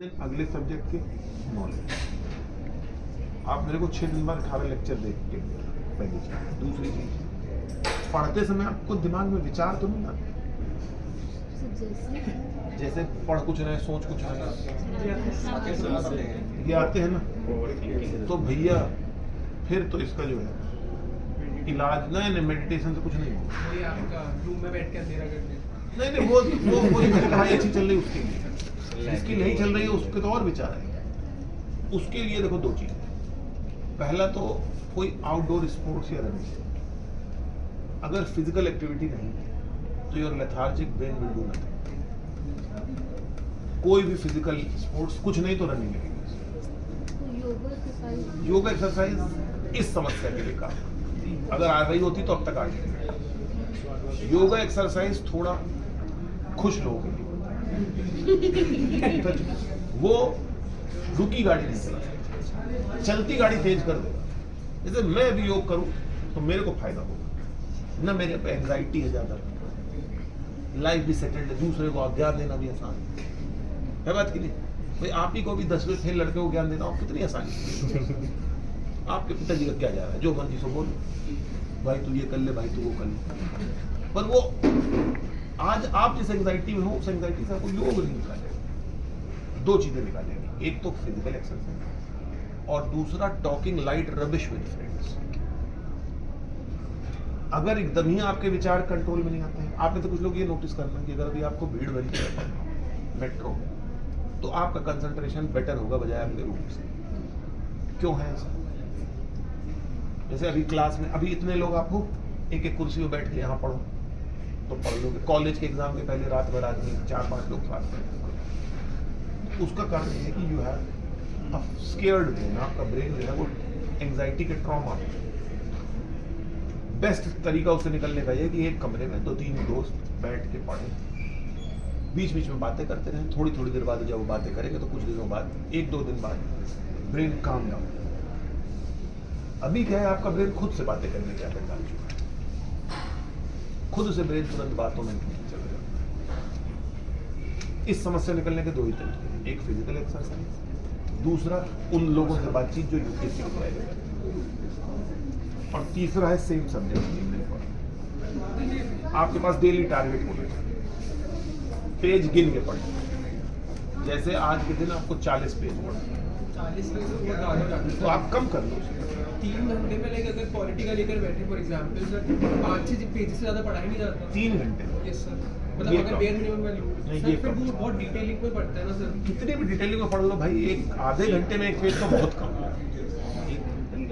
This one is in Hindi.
दिन अगले सब्जेक्ट के नॉलेज। आप मेरे को 6 दिन बाद 18 लेक्चर देख के पहली चीज। दूसरी चीज, पढ़ते समय आपको दिमाग में विचार तो नहीं आते? जैसे पढ़ कुछ रहे, सोच कुछ रहे, ये आते हैं ना। तो भैया फिर तो इसका जो है इलाज नहीं, मेडिटेशन से कुछ नहीं होगा। आपका रूम में बैठ के अंधेरा करने नहीं वो पढ़ाई अच्छी चल रही है उसके लिए, जिसकी नहीं चल रही है उसके तो और विचार है। उसके लिए देखो दो चीज। पहला तो कोई आउटडोर स्पोर्ट्स या रनिंग। अगर फिजिकल एक्टिविटी नहीं है तो your lethargic brain will do nothing. कोई भी फिजिकल स्पोर्ट्स, कुछ नहीं तो रनिंग लगेगी। योगा एक्सरसाइज इस समस्या के लिए काम। अगर आ रही होती तो अब तक आ गई। योगा एक्सरसाइज थोड़ा खुश लोगों के लिए। वो रुकी गाड़ी नहीं चला सकता, चलती गाड़ी तेज कर देगा। जैसे मैं भी योग करूं तो मेरे को फायदा होगा ना, मेरे पे एंजाइटी है ज्यादा, लाइफ भी सेटल्ड है, दूसरे को ज्ञान देना भी आसान है बात की नहीं। भाई आप ही को भी 10वें फेल लड़के को ज्ञान देना हो कितनी आसानी। आपके पिताजी का क्या जा रहा है, जो मर्जी सो बोल, भाई तू ये कर ले, भाई तू वो कर ले। पर वो आज आप जिस एंजाइटी में हो उस एंजाइटी से आपको योग नहीं निकालेगा। दो चीजें निकालेंगे, एक तो फिजिकल एक्सरसाइज और दूसरा talking light rubbish with friends. अगर एकदम ही आपके विचार कंट्रोल में नहीं आते हैं, आपने तो कुछ लोग ये नोटिस करना कि अगर अभी आपको भीड़ भरी है मेट्रो में तो आपका कंसंट्रेशन बेटर होगा बजाय अगले रूम से। क्यों है ऐसा? जैसे अभी क्लास में अभी इतने लोग आप हो, एक एक कुर्सी में बैठ के यहाँ पढ़ो तो पढ़ लोगे। कॉलेज के एग्जाम के पहले रात भर आदमी 4-5 लोग साथ में। उसका कारण ये है कि you have a scared brain. आपका ब्रेन जो है वो एंजाइटी के ट्रॉमा। बेस्ट तरीका उससे निकलने का ये कि एक कमरे में 2-3 दोस्त बैठ के पढ़ें, बीच बीच में बातें करते रहें। थोड़ी थोड़ी देर बाद जब वो बातें करेंगे तो कुछ दिनों बाद, 1-2 दिन बाद ब्रेन काम डाउन। अभी क्या है, आपका ब्रेन खुद से बातें करने की आदत डाल चुका है। खुद से ब्रेन तुरंत बातों में चला जाता है। इस समस्या निकलने के 2 ही तरीके हैं, एक फिजिकल एक्सरसाइज, दूसरा उन लोगों से बातचीत जो यूपीएससी की तैयारी करते हैं, और तीसरा है सेम सब्जेक्ट। आपके पास डेली टारगेट होना चाहिए, पेज गिन के पढ़ना। जैसे आज के दिन आपको 40 पेज पढ़ना, 40 पेज तो बहुत ज़्यादा हो जाता है। तो आप कम कर लो। 3 घंटे में लाइक अगर पॉलिटी का लेकर बैठे फॉर एग्जांपल सर, 5-6 पेज से ज़्यादा पढ़ाई नहीं जाता। 3 घंटे यस सर, मतलब अगर बेयर मिनिमम में लूँ नहीं, सर, ये फिर वो बहुत डिटेलिंग में पढ़ता है ना सर। कितनी भी डिटेलिंग में पढ़ लो भाई, एक आधे घंटे में एक पेज तो बहुत कम है।